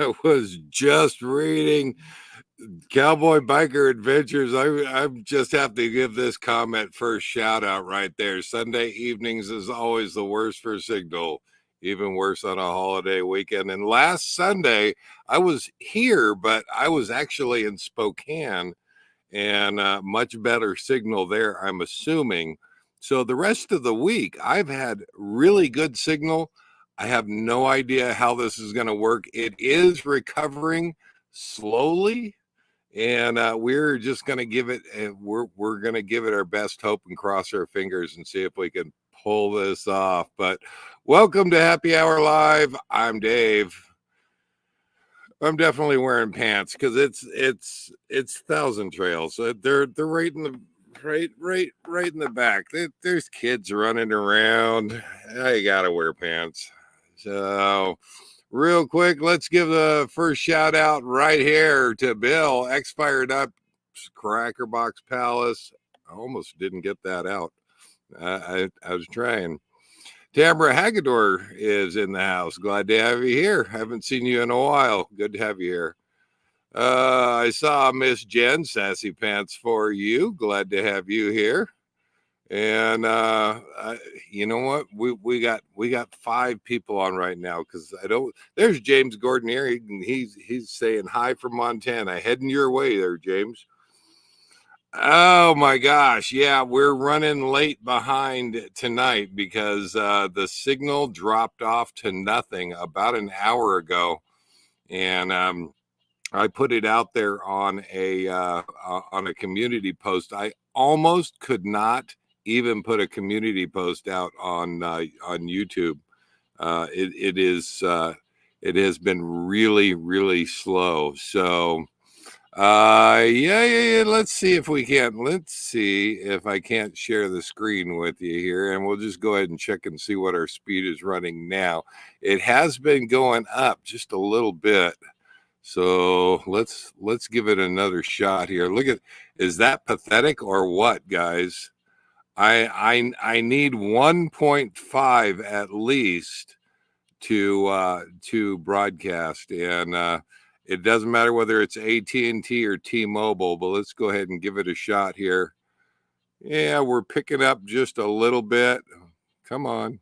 I was just reading Cowboy Biker Adventures. I just have to give this comment first shout out right there. Sunday evenings is always the worst for signal, even worse on a holiday weekend. And last Sunday, I was here, but I was actually in Spokane, and much better signal there, I'm assuming. So the rest of the week, I've had really good signal. I have no idea how this is going to work. It is recovering slowly, and we're just going to give it. We're going to give it our best hope and cross our fingers and see if we can pull this off. But welcome to Happy Hour Live. I'm Dave. I'm definitely wearing pants because it's Thousand Trails. They're right in the right in the back. There's kids running around. I gotta wear pants. So real quick, let's give the first shout out right here to Bill, Expired Up, Cracker Box Palace. I almost didn't get that out. I was trying. Tamara Hagedorn is in the house. Glad to have you here. Haven't seen you in a while. Good to have you here. I saw Miss Jen, Sassy Pants for you. Glad to have you here. And you know what? We got 5 people on right now because I don't. There's James Gordon here. He's saying hi from Montana. Heading your way there, James. Oh my gosh. Yeah, we're running late behind tonight because the signal dropped off to nothing about an hour ago. And I put it out there on a community post. I almost could not even put a community post out on YouTube. It has been really, really slow. So yeah. Let's see if we can. Let's see if I can't share the screen with you here, and we'll just go ahead and check and see what our speed is running now. It has been going up just a little bit. So let's give it another shot here. Look at, is that pathetic or what, guys? I need 1.5 at least to broadcast, and it doesn't matter whether it's AT&T or T-Mobile, but let's go ahead and give it a shot here. Yeah, we're picking up just a little bit. Come on.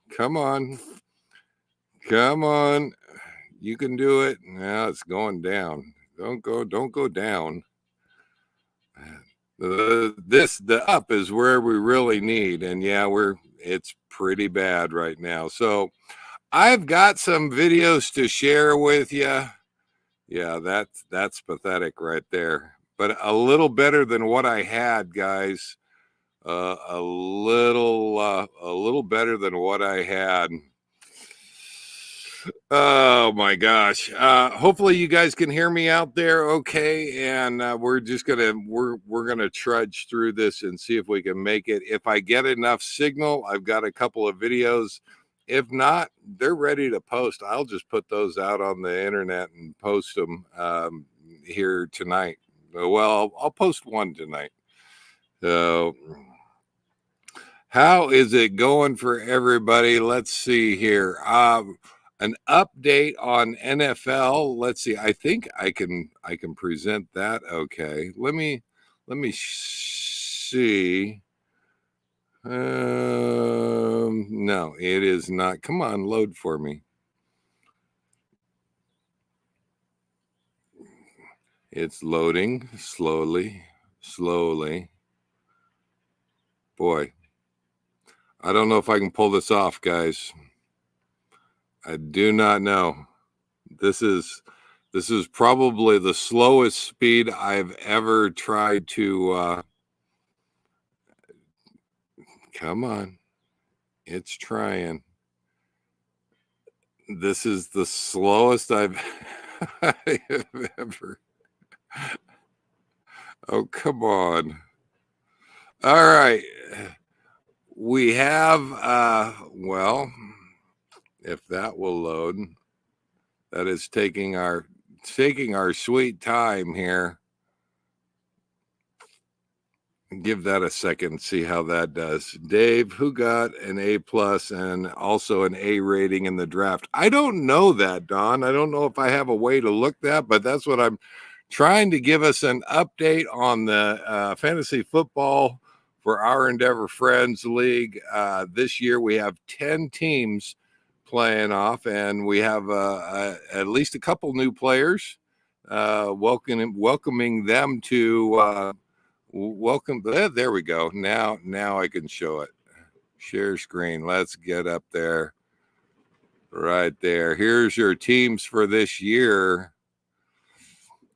You can do it. Now it's going down. Don't go down. The up is where we really need, and yeah, it's pretty bad right now. So I've got some videos to share with you. Yeah, that's pathetic right there, but a little better than what I had, guys. A little better than what I had. Oh my gosh. Hopefully you guys can hear me out there okay, and we're gonna trudge through this and see if we can make it. If I get enough signal, I've got a couple of videos. If not, they're ready to post. I'll just put those out on the internet and post them here tonight. Well, I'll post one tonight. So how is it going for everybody? Let's see here. An update on NFL. Let's see. I think I can present that. Okay. Let me see. No, it is not. Come on, load for me. It's loading slowly. Boy, I don't know if I can pull this off, guys. I do not know. This is probably the slowest speed I've ever tried to come on. It's trying. This is the slowest I've ever. Oh, come on. All right. We have well, if that will load. That is taking our sweet time here. Give that a second, see how that does. Dave, who got an A+ and also an A rating in the draft? I don't know that, Don. I don't know if I have a way to look that, but that's what I'm trying to give us an update on the fantasy football for our Endeavor Friends League. This year we have 10 teams playing off, and we have at least a couple new players. Welcoming them to welcome. There we go. Now I can show it. Share screen. Let's get up there. Right there. Here's your teams for this year.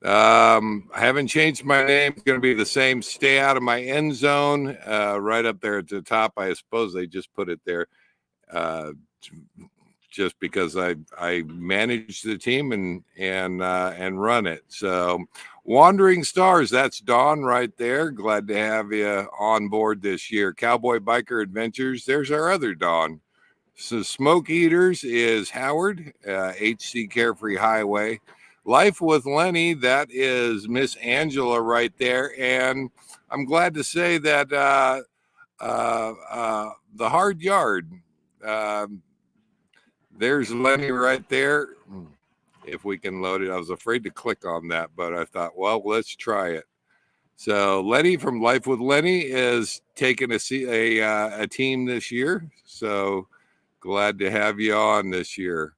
I haven't changed my name. It's going to be the same. Stay out of my end zone. Right up there at the top. I suppose they just put it there. Just because I manage the team and run it. So Wandering Stars, that's Dawn right there. Glad to have you on board this year. Cowboy Biker Adventures, there's our other Dawn. So Smoke Eaters is Howard, HC Carefree Highway. Life with Lenny, that is Miss Angela right there. And I'm glad to say that the Hard Yard, there's Lenny right there. If we can load it. I was afraid to click on that, but I thought, well, let's try it. So Lenny from Life with Lenny is taking a team this year. So glad to have you on this year.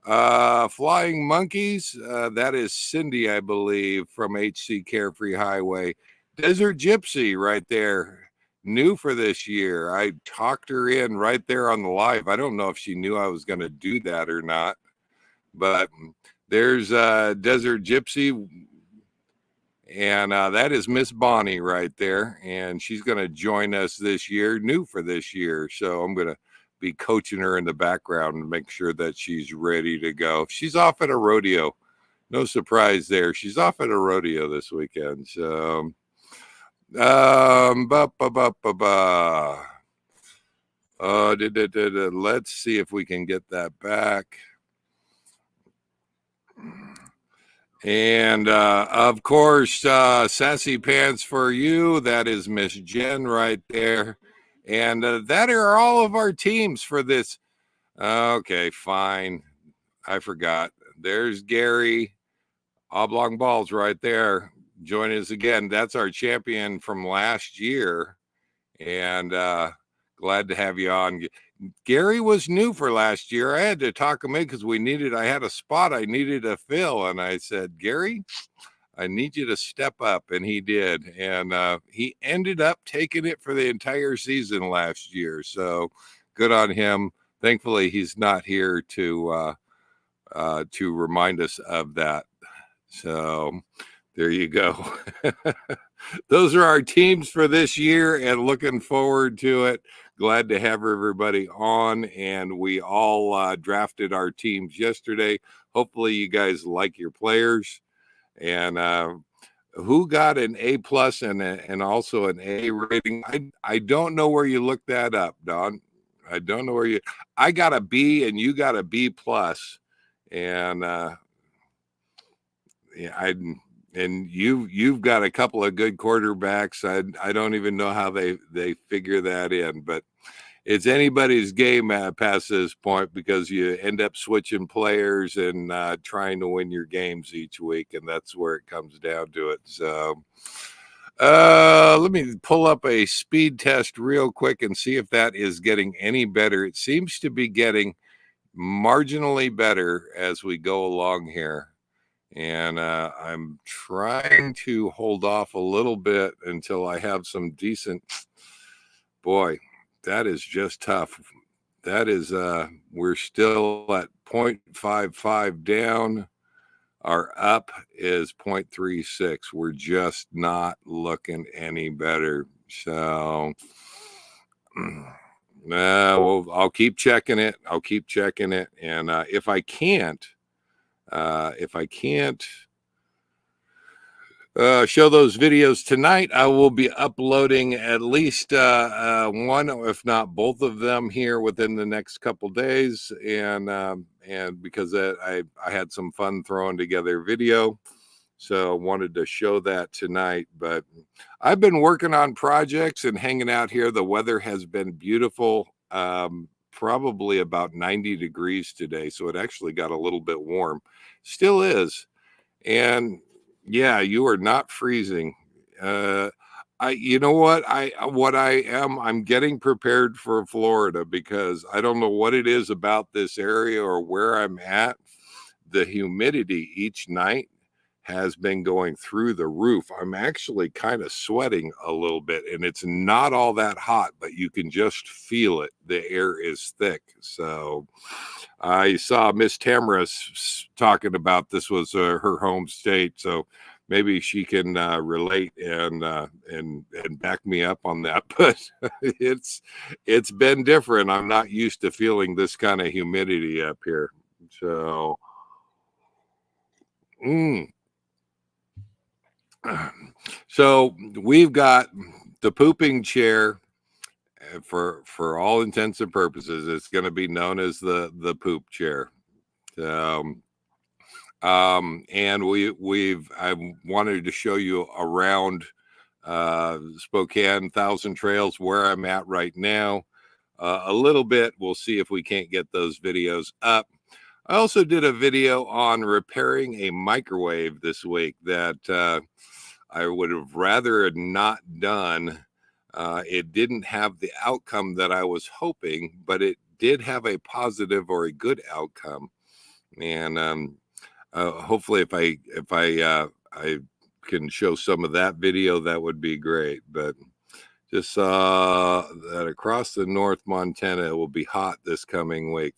Flying Monkeys, that is Cindy, I believe, from HC Carefree Highway. Desert Gypsy right there. New for this year. I talked her in right there on the live. I don't know if she knew I was going to do that or not, but there's Desert Gypsy, and that is Miss Bonnie right there, and she's going to join us this year, new for this year. So I'm going to be coaching her in the background and make sure that she's ready to go. She's off at a rodeo. No surprise there. She's off at a rodeo this weekend. So let's see if we can get that back. And of course, Sassy Pants for You, that is Miss Jen right there. And that are all of our teams for this. Okay, fine. I forgot. There's Gary. Oblong Balls right there. Join us again. That's our champion from last year. And glad to have you on. Gary was new for last year. I had to talk him in because I had a spot I needed to fill. And I said, Gary, I need you to step up. And he did. And he ended up taking it for the entire season last year. So good on him. Thankfully, he's not here to remind us of that. So there you go. Those are our teams for this year and looking forward to it. Glad to have everybody on, and we all drafted our teams yesterday. Hopefully you guys like your players. And who got an A+ and also an A rating? I don't know where you looked that up, Don. I don't know where I got a B and you got a B+. And yeah, you've got a couple of good quarterbacks. I don't even know how they figure that in, but it's anybody's game past this point because you end up switching players and trying to win your games each week, and that's where it comes down to it. So let me pull up a speed test real quick and see if that is getting any better. It seems to be getting marginally better as we go along here. And I'm trying to hold off a little bit until I have some decent. Boy, that is just tough. That is, we're still at 0.55 down. Our up is 0.36. We're just not looking any better. So, well, I'll keep checking it. And if I can't show those videos tonight, I will be uploading at least one, if not both of them here within the next couple days. And because I had some fun throwing together video. So wanted to show that tonight. But I've been working on projects and hanging out here. The weather has been beautiful. Probably about 90 degrees today. So it actually got a little bit warm. Still is. And yeah, you are not freezing. You know what I'm getting prepared for Florida, because I don't know what it is about this area or where I'm at. The humidity each night has been going through the roof. I'm actually kind of sweating a little bit, and it's not all that hot, but you can just feel it. The air is thick. So I saw Miss Tamara talking about this was her home state, so maybe she can relate and back me up on that. But it's been different. I'm not used to feeling this kind of humidity up here. So, so we've got the pooping chair. For all intents and purposes, it's going to be known as the poop chair. And I wanted to show you around Spokane, Thousand Trails, where I'm at right now. A little bit. We'll see if we can't get those videos up. I also did a video on repairing a microwave this week that I would have rather not done. It didn't have the outcome that I was hoping, but it did have a positive or a good outcome. And hopefully if I can show some of that video, that would be great. But just saw that across the North Montana, it will be hot this coming week.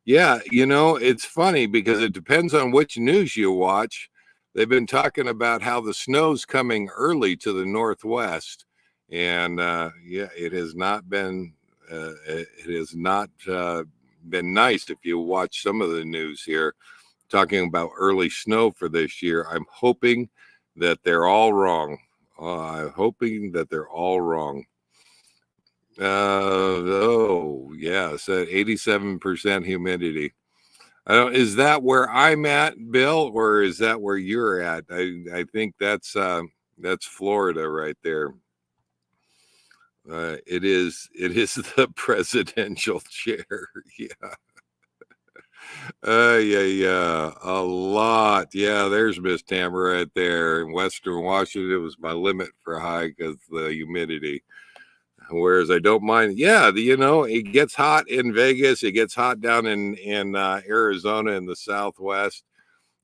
Yeah, it's funny because it depends on which news you watch. They've been talking about how the snow's coming early to the Northwest. And yeah, it has not been been nice. If you watch some of the news here talking about early snow for this year, I'm hoping that they're all wrong. I'm hoping that they're all wrong. Oh yeah, so 87% humidity. Is that where I'm at, Bill, or is that where you're at? I think that's Florida right there. It is the presidential chair. Yeah. Yeah. A lot. Yeah, there's Miss Tamara right there. In Western Washington, it was my limit for high because the humidity. Whereas I don't mind. Yeah, it gets hot in Vegas. It gets hot down in Arizona in the Southwest.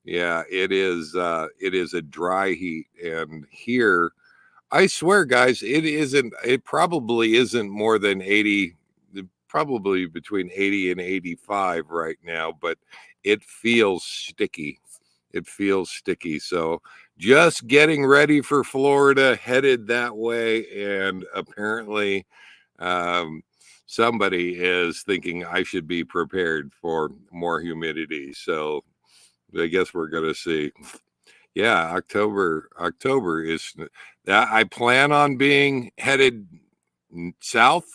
Yeah, it is. It is a dry heat, and here, I swear, guys, it isn't. It probably isn't more than 80. Probably between 80 and 85 right now, but it feels sticky. It feels sticky. So just getting ready for Florida, headed that way. And apparently somebody is thinking I should be prepared for more humidity. So I guess we're going to see. Yeah, October is that I plan on being headed south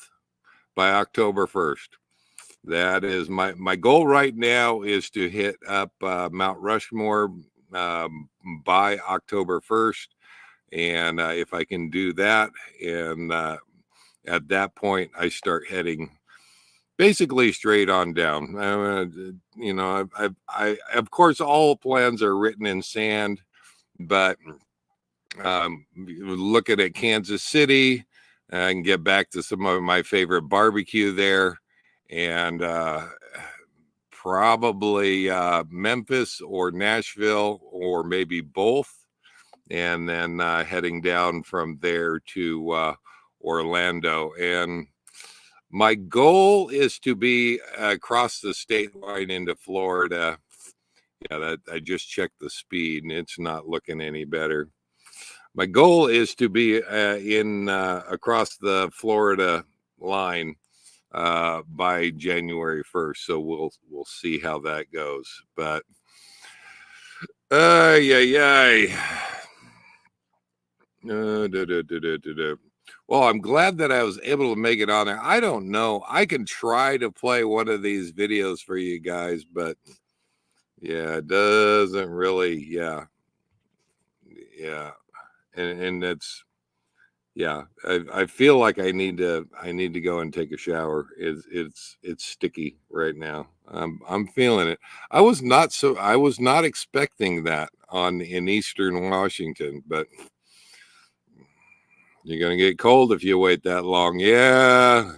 by October 1st. That is my goal right now, is to hit up Mount Rushmore by October 1st. And if I can do that, and at that point, I start heading basically straight on down. I of course, all plans are written in sand, but looking at Kansas City, I can get back to some of my favorite barbecue there, and probably Memphis or Nashville, or maybe both, and then heading down from there to Orlando. And my goal is to be across the state line into Florida. Yeah, that I just checked the speed, and it's not looking any better. My goal is to be in across the Florida line by January 1st. So we'll see how that goes. But yeah. Well, I'm glad that I was able to make it on there. I don't know. I can try to play one of these videos for you guys, but yeah, it doesn't really. Yeah. Yeah, and that's, yeah. I feel like I need to go and take a shower. It's sticky right now. I'm feeling it. I was not expecting that in Eastern Washington, but you're gonna get cold if you wait that long. Yeah,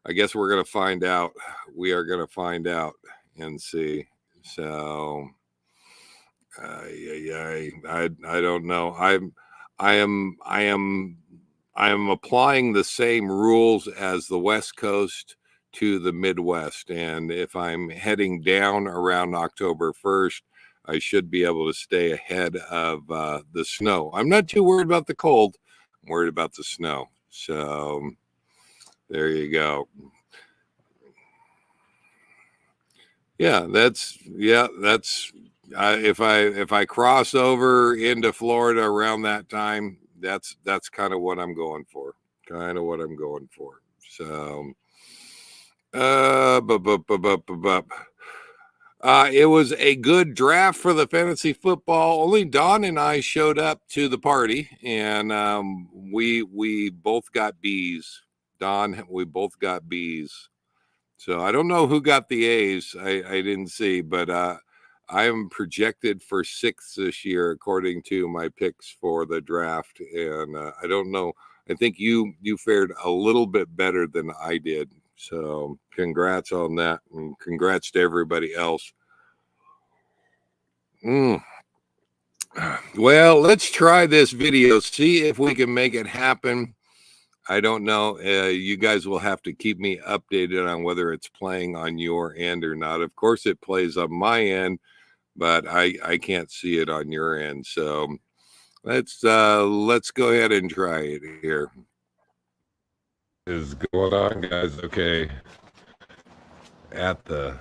I guess we're gonna find out. We are gonna find out and see. So, I don't know. I am I am I am applying the same rules as the West Coast to the Midwest, and if I'm heading down around October 1st, I should be able to stay ahead of the snow. I'm not too worried about the cold. I'm worried about the snow. So there you go. Yeah, that's if I cross over into Florida around that time, that's kind of what I'm going for. Kind of what I'm going for. So it was a good draft for the fantasy football. Only Don and I showed up to the party, and we both got B's. Don, we both got B's. So I don't know who got the A's. I didn't see, but I am projected for 6th this year according to my picks for the draft, and I don't know. I think you fared a little bit better than I did. So congrats on that, and congrats to everybody else. Well, let's try this video. See if we can make it happen. I don't know. You guys will have to keep me updated on whether it's playing on your end or not. Of course, it plays on my end, but I can't see it on your end. So let's go ahead and try it here. Is going on, guys? Okay, at the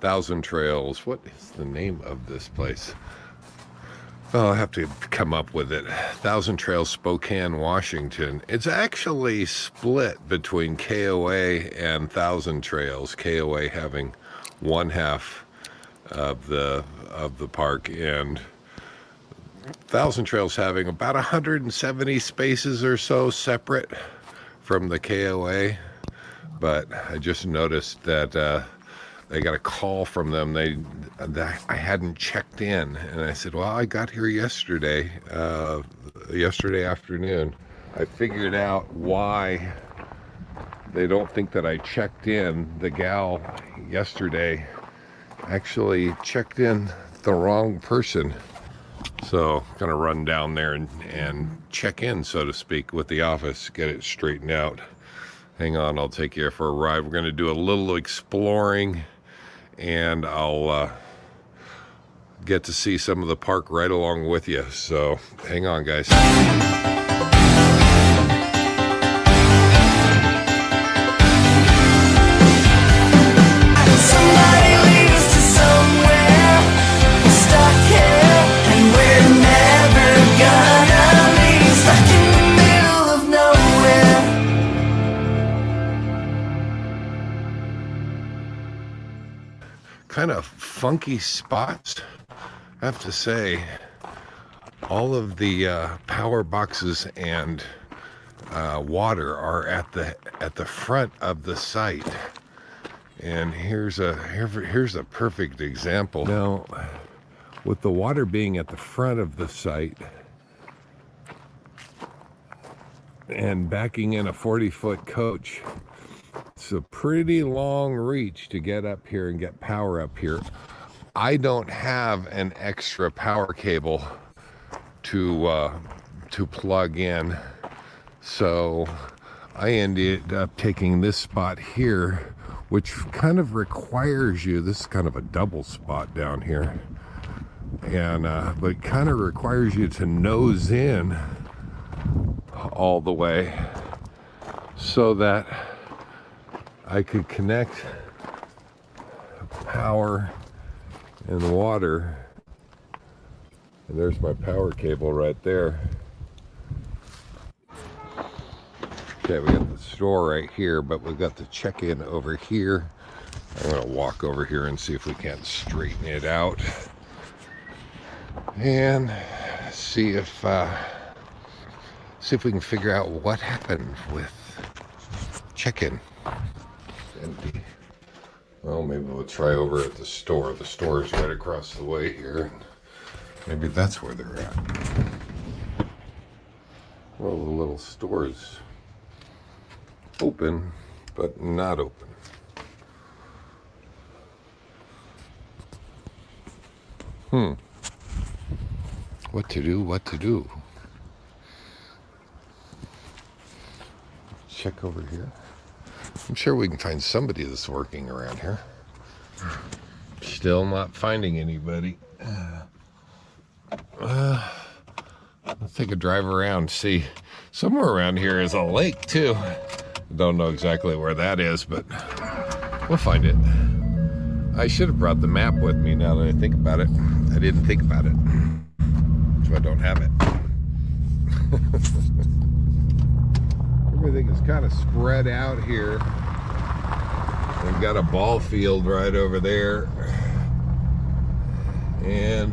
Thousand Trails. What is the name of this place? Oh, I'll have to come up with it. Thousand Trails, Spokane, Washington. It's actually split between KOA and Thousand Trails. KOA having one half of the park, and Thousand Trails having about 170 spaces or so separate from the KOA. But I just noticed that they got a call from them. I hadn't checked in, and I said, well, I got here yesterday afternoon. I figured out why they don't think that I checked in. The gal yesterday actually checked in the wrong person. So gonna run down there and check in, so to speak, with the office, get it straightened out. Hang on, I'll take you for a ride. We're gonna do a little exploring, and I'll get to see some of the park right along with you. So hang on, guys. Somebody lead us to somewhere. We're stuck here and we're never gonna leave. Stuck in the middle of nowhere. Kind of funky spots, I have to say. All of the power boxes and water are at the front of the site, and here's a perfect example. Now, with the water being at the front of the site and backing in a 40-foot coach, it's a pretty long reach to get up here and get power up here. I don't have an extra power cable to plug in, so I ended up taking this spot here, which kind of requires you, this is kind of a double spot down here, and but kind of requires you to nose in all the way so that I could connect power and water. And there's my power cable right there. Okay, we got the store right here, but we've got the check-in over here. I'm gonna walk over here and see if we can't straighten it out. And see if we can figure out what happened with check-in. Empty. Well, maybe we'll try over at the store. The store is right across the way here. Maybe that's where they're at. Well, the little store's open, but not open. What to do? Check over here. I'm sure we can find somebody that's working around here. Still not finding anybody. Let's take a drive around, see. Somewhere around here is a lake too. Don't know exactly where that is, but we'll find it. I should have brought the map with me now that I think about it. I didn't think about it, so I don't have it. Everything is kind of spread out here. We've got a ball field right over there. And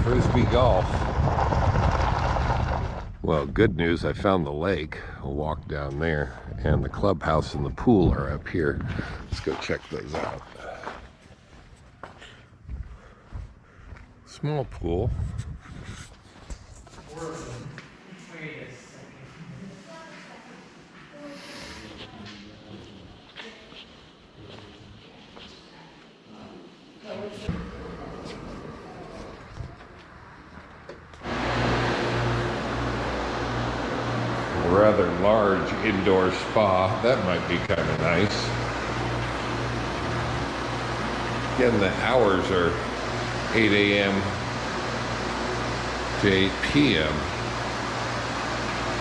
Frisbee golf. Well, good news, I found the lake. I'll walk down there. And the clubhouse and the pool are up here. Let's go check those out. Small pool. Rather large indoor spa. That might be kind of nice. Again, the hours are 8 a.m. to 8 p.m.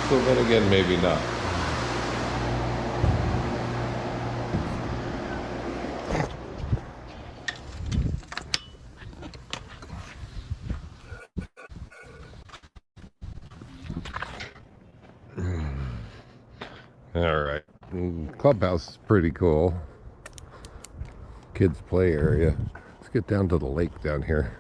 So then again, maybe not. All right, clubhouse is pretty cool. Kids play area. Let's get down to the lake down here.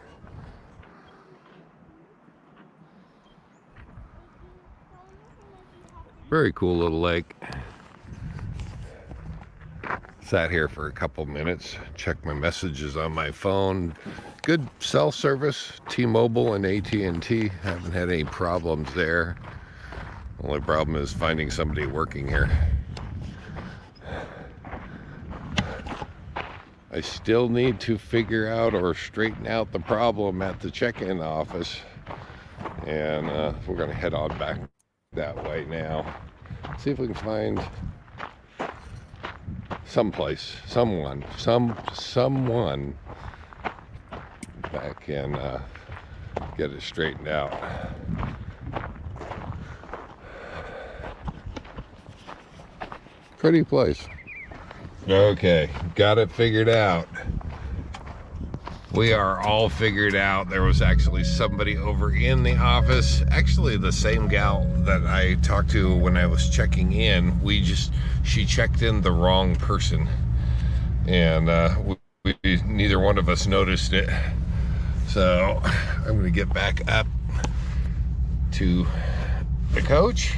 Very cool little lake. Sat here for a couple minutes, checked my messages on my phone. Good cell service, T-Mobile and AT&T. Haven't had any problems there. Only problem is finding somebody working here. I still need to figure out or straighten out the problem at the check-in office. And we're gonna head on back that way now. See if we can find someplace, someone that can get it straightened out. Pretty place. Okay, got it figured out. We are all figured out. There was actually somebody over in the office, actually the same gal that I talked to when I was checking in. She checked in the wrong person, and neither one of us noticed it. So I'm gonna get back up to the coach.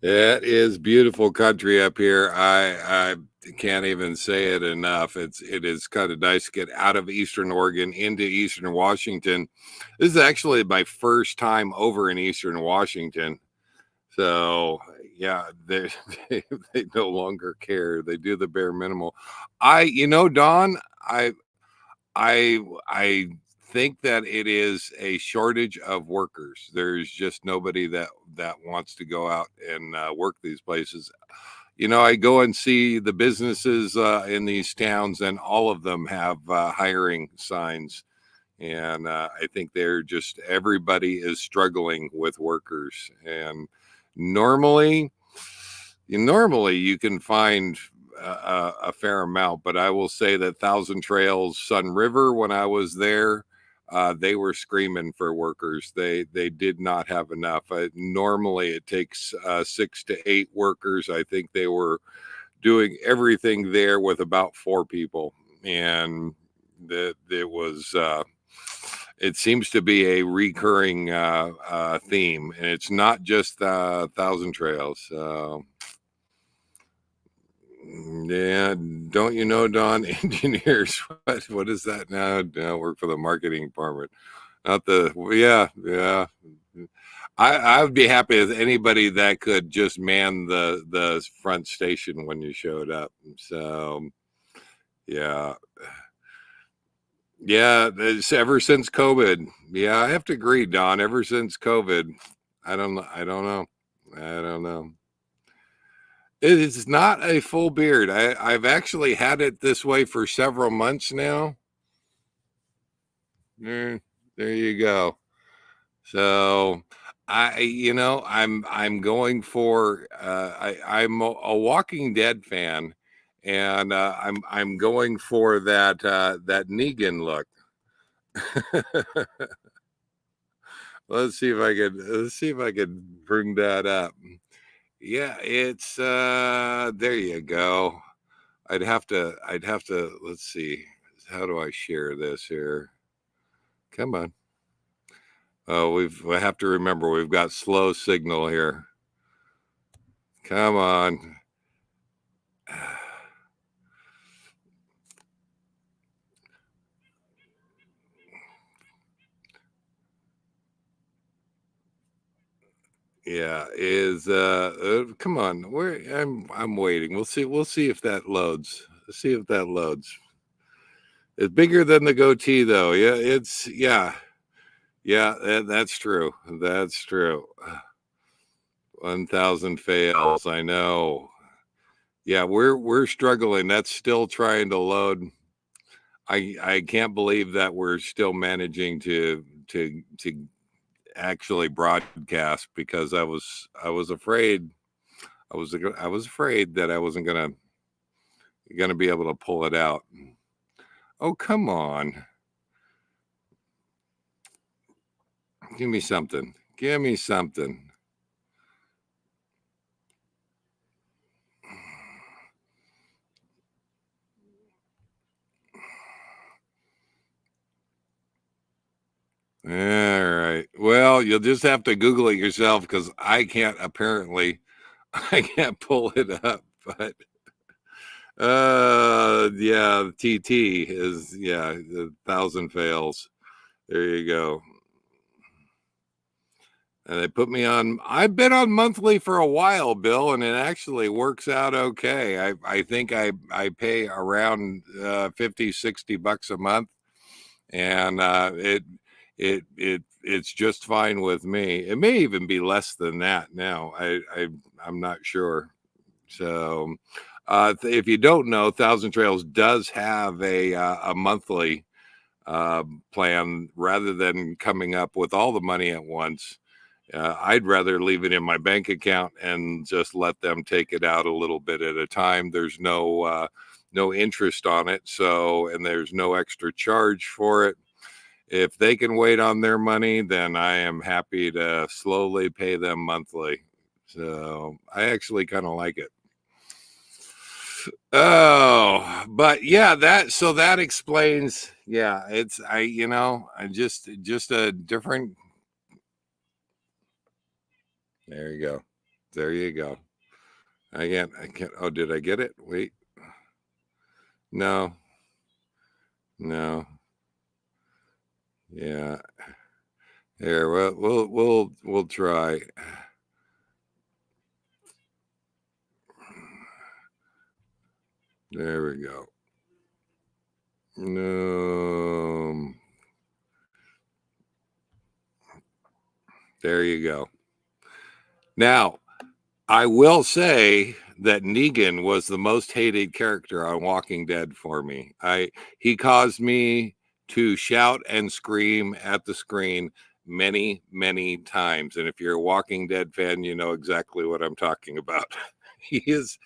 It is beautiful country up here. I can't even say it enough. It is kind of nice to get out of Eastern Oregon into Eastern Washington. This is actually my first time over in Eastern Washington. So yeah, they no longer care. They do the bare minimal. Don, I think that it is a shortage of workers. There's just nobody that wants to go out and work these places. I go and see the businesses in these towns, and all of them have hiring signs. And I think everybody is struggling with workers. And normally you can find a fair amount, but I will say that Thousand Trails, Sun River, when I was there, they were screaming for workers. They did not have enough. Normally it takes 6 to 8 workers. I think they were doing everything there with about 4 people, and that it was it seems to be a recurring theme, and it's not just Thousand Trails. Yeah, don't you know, Don? Engineers, what is that now? I work for the marketing department. Not the yeah. I would be happy with anybody that could just man the front station when you showed up. So yeah. Yeah, it's ever since COVID. Yeah, I have to agree, Don. Ever since COVID, I don't know. I don't know. It is not a full beard. I've actually had it this way for several months now. There you go. So I'm going for I'm a Walking Dead fan, and I'm going for that Negan look. Let's see if I can bring that up. Yeah, it's there you go. I'd have to let's see. How do I share this here? Come on. Oh, we have to remember we've got slow signal here. Come on. Yeah, come on. I'm waiting. We'll see if that loads. Let's see if that loads. It's bigger than the goatee though. Yeah, that's true. That's true. 1,000 fails. I know. Yeah, we're struggling. That's still trying to load. I can't believe that we're still managing to actually broadcast, because I was afraid I was afraid that I wasn't gonna be able to pull it out. Oh, come on. Give me something. Give me something. All right. Well, you'll just have to Google it yourself, because I can't pull it up, but yeah, TT is, yeah, 1,000 fails. There you go. And they put me on, I've been on monthly for a while, Bill, and it actually works out okay. I think I pay around 50, 60 bucks a month, and it's just fine with me. It may even be less than that now. I'm not sure. So if you don't know, Thousand Trails does have a monthly plan rather than coming up with all the money at once. I'd rather leave it in my bank account and just let them take it out a little bit at a time. There's no interest on it, and there's no extra charge for it. If they can wait on their money, then I am happy to slowly pay them monthly. So I actually kind of like it. Oh, but yeah, that explains. Yeah, it's I just a different. There you go. There you go. I can't. Oh, did I get it? Wait. No. No. Yeah. Here, well, we'll try. There we go. No. There you go. Now, I will say that Negan was the most hated character on Walking Dead for me. He caused me to shout and scream at the screen many, many times. And if you're a Walking Dead fan, you know exactly what I'm talking about. He is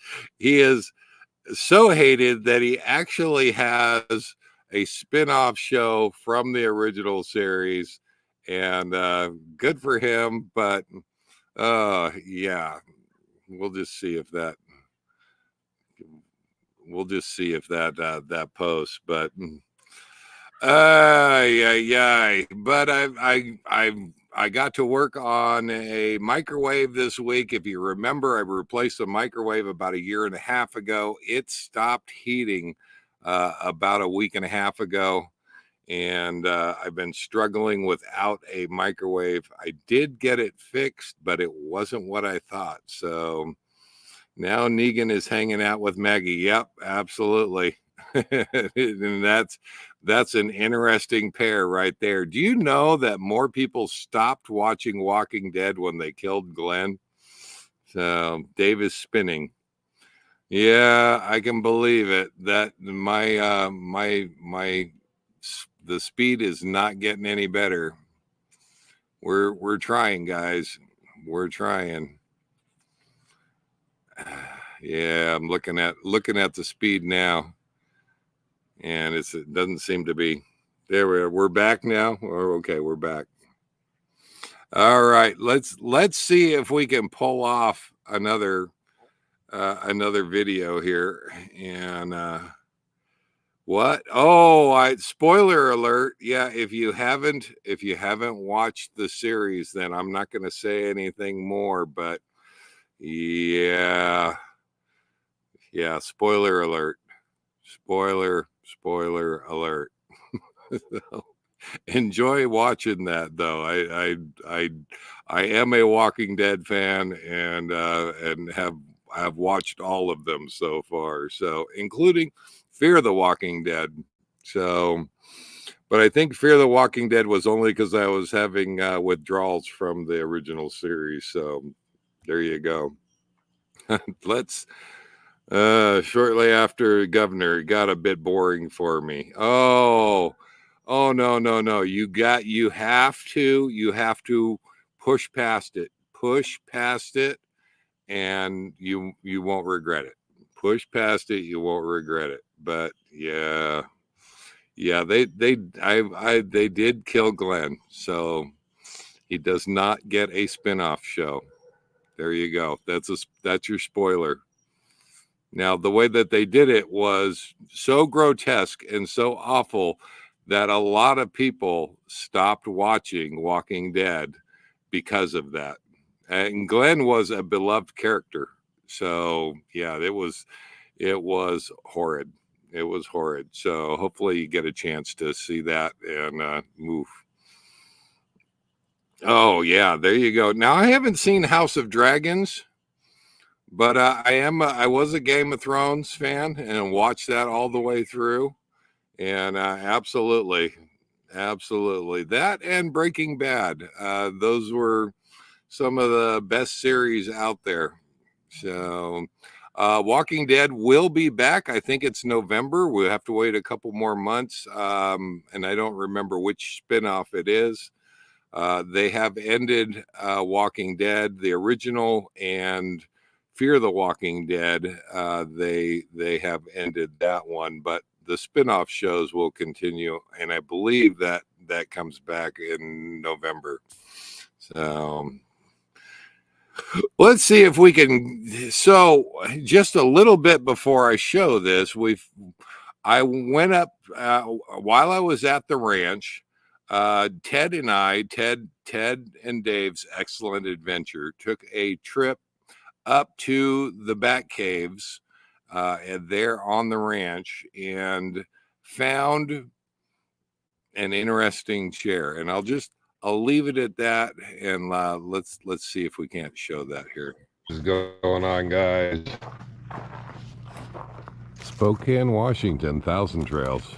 so hated that he actually has a spin-off show from the original series, and good for him. But yeah, we'll just see if that that posts. But yeah. But I got to work on a microwave this week. If you remember, I replaced a microwave about 1.5 years ago. It stopped heating about a week and a half ago, and I've been struggling without a microwave. I did get it fixed, but it wasn't what I thought. So now Negan is hanging out with Maggie. Yep, absolutely. And that's an interesting pair right there. Do you know that more people stopped watching Walking Dead when they killed Glenn? So Dave is spinning. Yeah, I can believe it. That the speed is not getting any better. We're trying, guys. We're trying. Yeah, I'm looking at the speed now, and it doesn't seem to be. There we are. We're back now. Okay, we're back. All right, let's see if we can pull off another video here. And what? Oh, spoiler alert. Yeah, if you haven't watched the series, then I'm not going to say anything more. But yeah, spoiler alert. Spoiler alert. Enjoy watching that, though. I am a Walking Dead fan, and have watched all of them so far, so including Fear the Walking Dead. So, but I think Fear the Walking Dead was only because I was having withdrawals from the original series. So there you go. Let's shortly after Governor, it got a bit boring for me. Oh no. You have to push past it, and you won't regret it. Push past it, you won't regret it. But yeah, they did kill Glenn, so he does not get a spinoff show. There you go. That's your spoiler. Now, the way that they did it was so grotesque and so awful that a lot of people stopped watching Walking Dead because of that. And Glenn was a beloved character. So yeah, it was horrid. It was horrid. So hopefully you get a chance to see that and move. Oh yeah, there you go. Now I haven't seen House of Dragons, but I was a Game of Thrones fan and watched that all the way through. And absolutely that, and Breaking Bad. Those were some of the best series out there. So Walking Dead will be back. I think it's November. We'll have to wait a couple more months. And I don't remember which spinoff it is. They have ended Walking Dead, the original, and Fear the Walking Dead. They have ended that one, but the spinoff shows will continue, and I believe that comes back in November. So let's see if we can. So just a little bit before I show this, I went up while I was at the ranch. Ted and Dave's Excellent Adventure took a trip up to the Bat Caves and there on the ranch, and found an interesting chair. And I'll leave it at that, and let's see if we can't show that here. What's going on, guys? Spokane, Washington, Thousand Trails.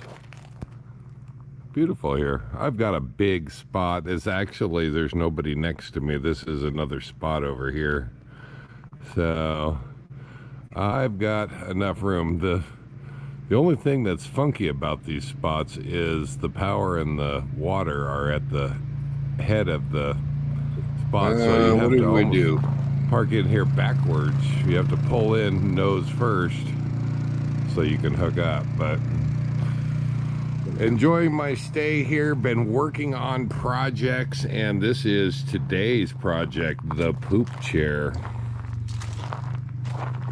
Beautiful here. I've got a big spot. There's nobody next to me. This is another spot over here. So I've got enough room. The only thing that's funky about these spots is the power and the water are at the head of the spot. So you have to park in here backwards. You have to pull in nose first so you can hook up. But Enjoying my stay here, been working on projects, and this is today's project, the poop chair.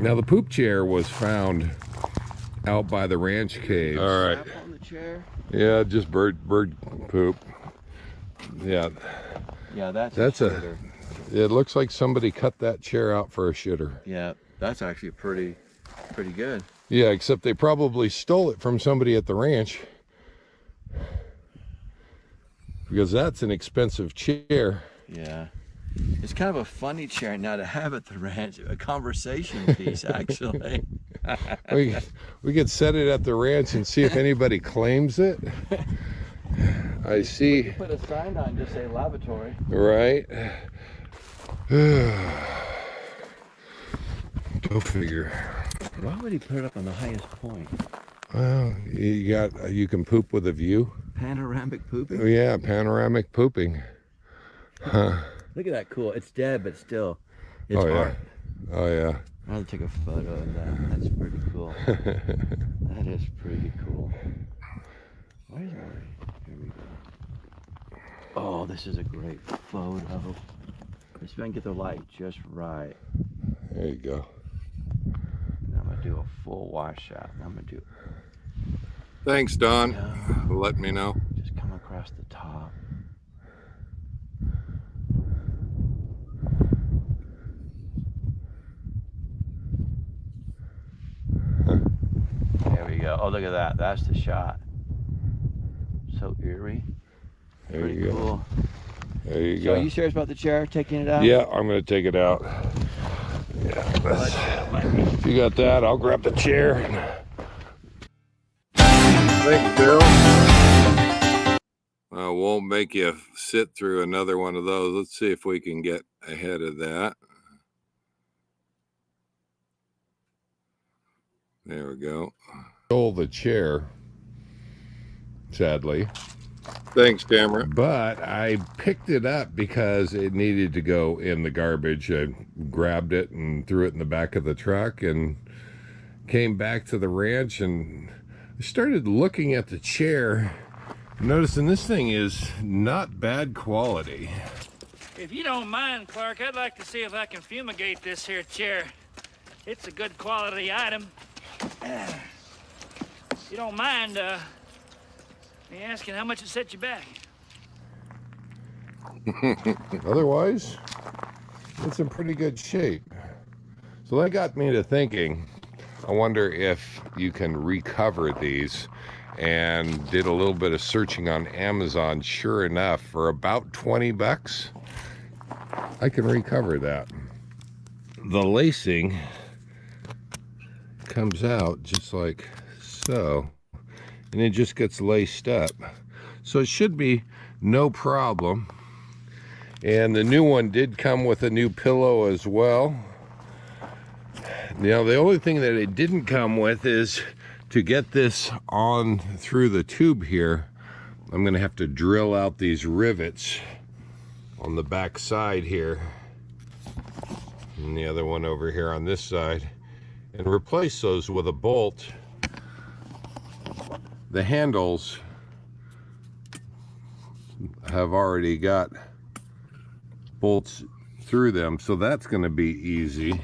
Now the poop chair was found out by the ranch caves. All right. On the chair. Yeah, just bird poop. Yeah. Yeah, that's a. shitter. It looks like somebody cut that chair out for a shitter. Yeah, that's actually pretty good. Yeah, except they probably stole it from somebody at the ranch. Because that's an expensive chair. Yeah. It's kind of a funny chair now to have at the ranch, a conversation piece actually. we could set it at the ranch and see if anybody claims it. I see. Put a sign on, just say lavatory. Right. Go figure. Why would he put it up on the highest point? Well, you can poop with a view. Panoramic pooping? Oh, yeah, panoramic pooping. Huh. Look at that, cool. It's dead, but still, it's Oh, art. Yeah. Oh, yeah. I'll have to take a photo of that. That's pretty cool. That is pretty cool. Where's Murray? Here we go. Oh, this is a great photo. Let's see if I can get the light just right. There you go. And I'm gonna do a full washout. And I'm gonna do Thanks, Don. Let me know. just come across the top. There we go. Oh, look at that. That's the shot. So eerie. There Pretty you go. cool. There you So go. are you serious about the chair, taking it out? Yeah, I'm gonna take it out. Yeah, if you got that, I'll grab the chair. Thanks, Bill. Won't make you sit through another one of those. Let's see if we can get ahead of that. There we go. Stole the chair, sadly. Thanks, Cameron. But I picked it up because it needed to go in the garbage. I grabbed it and threw it in the back of the truck and came back to the ranch and started looking at the chair, noticing this thing is not bad quality. If you don't mind, Clark, I'd like to see if I can fumigate this here chair. It's a good quality item. If you don't mind, me asking how much it set you back. Otherwise, it's in pretty good shape. So that got me to thinking, I wonder if you can recover these, and did a little bit of searching on Amazon. Sure enough, for about 20 bucks, I can recover that. The lacing comes out just like so, and it just gets laced up. So it should be no problem. And the new one did come with a new pillow as well. Now the only thing that it didn't come with is to get this on through the tube here, I'm gonna have to drill out these rivets on the back side here, and the other one over here on this side, and replace those with a bolt. The handles have already got bolts through them, so that's going to be easy.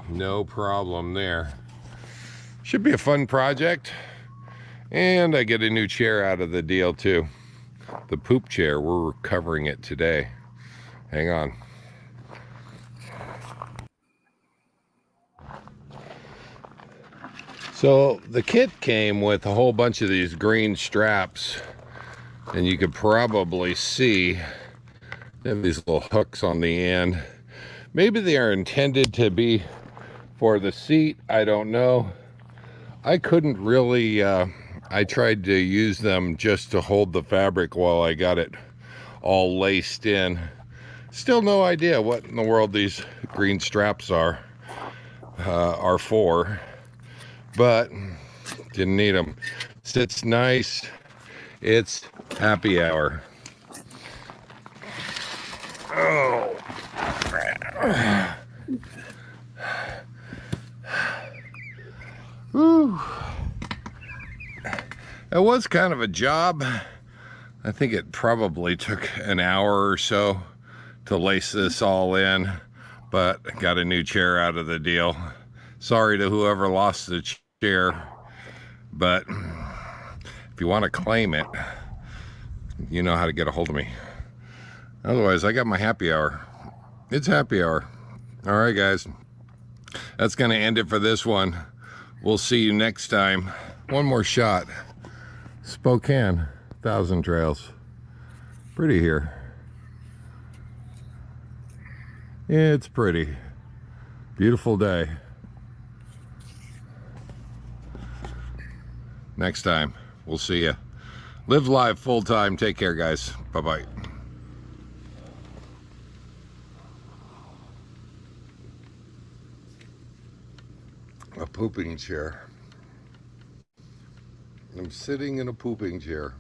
No problem there. Should be a fun project. And I get a new chair out of the deal too. The poop chair, we're recovering it today. Hang on. So the kit came with a whole bunch of these green straps, and you could probably see they have these little hooks on the end. Maybe they are intended to be for the seat, I don't know. I couldn't really, I tried to use them just to hold the fabric while I got it all laced in. Still no idea what in the world these green straps are for. But didn't need them. Sits nice. It's happy hour. Oh. Whew. It was kind of a job. I think it probably took an hour or so to lace this all in, but got a new chair out of the deal. Sorry to whoever lost the chair, but if you want to claim it, you know how to get a hold of me. Otherwise, I got my happy hour. It's happy hour. All right, guys. That's going to end it for this one. We'll see you next time. One more shot. Spokane, Thousand Trails. Pretty here. It's pretty. Beautiful day. Next time. We'll see you. Live life full time. Take care, guys. Bye-bye. A pooping chair. I'm sitting in a pooping chair.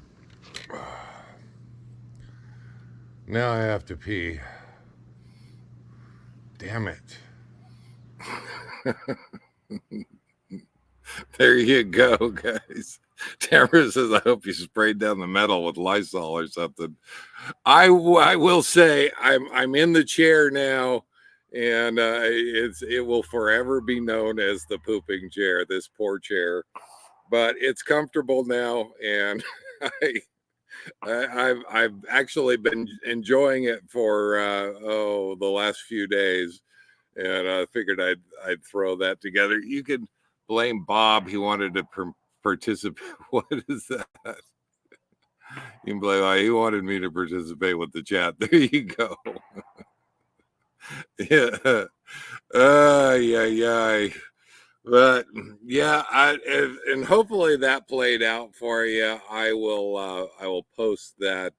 Now I have to pee. Damn it. There you go, guys. Tamara says, I hope you sprayed down the metal with Lysol or something. I will say I'm in the chair now, and it will forever be known as the pooping chair, this poor chair. But it's comfortable now, and I've actually been enjoying it for the last few days, and I figured I'd throw that together. You could blame Bob. He wanted to participate. What is that? You can blame. He wanted me to participate with the chat. There you go. Yeah. Yeah. But yeah, and hopefully that played out for you. I will post that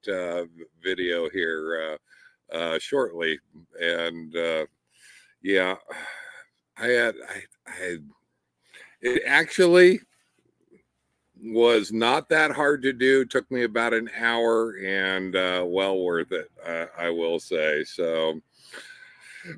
video here shortly, and yeah, it actually was not that hard to do. It took me about an hour, and well worth it, I will say. So.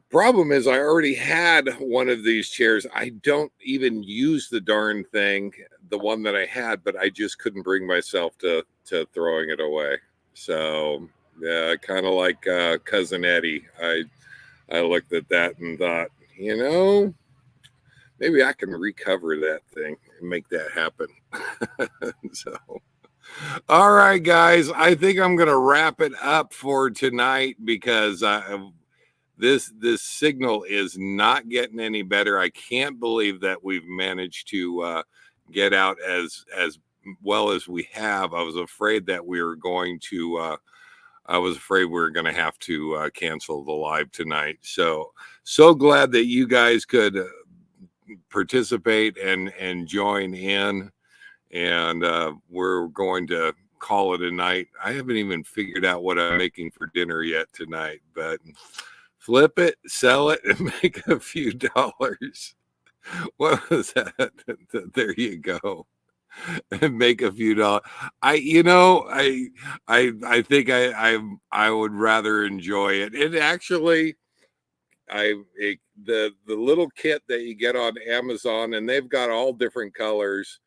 Problem is, I already had one of these chairs. I don't even use the darn thing, the one that I had, but I just couldn't bring myself to throwing it away. So, yeah, kind of like Cousin Eddie. I looked at that and thought, maybe I can recover that thing and make that happen. So, all right, guys, I think I'm going to wrap it up for tonight because this signal is not getting any better. I can't believe that we've managed to get out as well as we have. I was afraid that we were going to have to cancel the live tonight. So glad that you guys could participate and join in. And we're going to call it a night. I haven't even figured out what I'm making for dinner yet tonight, but flip it, sell it, and make a few dollars. What was that? There you go. And make a few dollars. I think I would rather enjoy it. It actually, the little kit that you get on Amazon, and they've got all different colors.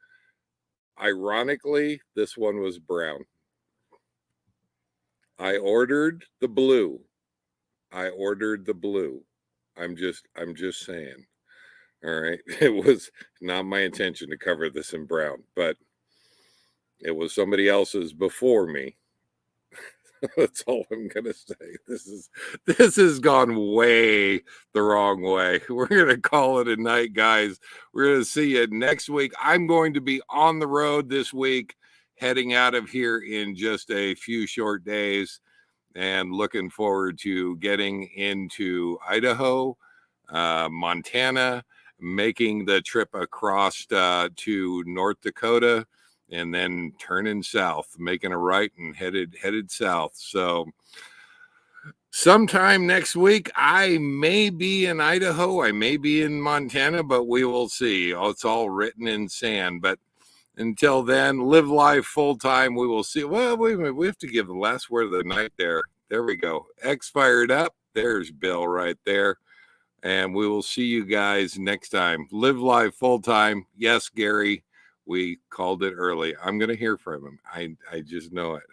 Ironically, this one was brown. I ordered the blue. I'm just saying. All right. It was not my intention to cover this in brown, but it was somebody else's before me. That's all I'm gonna say. This has gone way the wrong way. We're gonna call it a night, guys. We're gonna see you next week. I'm going to be on the road this week, heading out of here in just a few short days. And looking forward to getting into Idaho, Montana, making the trip across to North Dakota, and then turning south, making a right and headed south. So sometime next week, I may be in Idaho, I may be in Montana, but we will see. It's all written in sand. But until then, live life full time. We will see. Well, wait a minute. We have to give the last word of the night there. There we go. X fired up. There's Bill right there. And we will see you guys next time. Live life full time. Yes, Gary, We called it early. I'm going to hear from him. I just know it.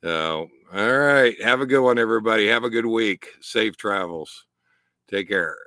So, all right. Have a good one, everybody. Have a good week. Safe travels. Take care.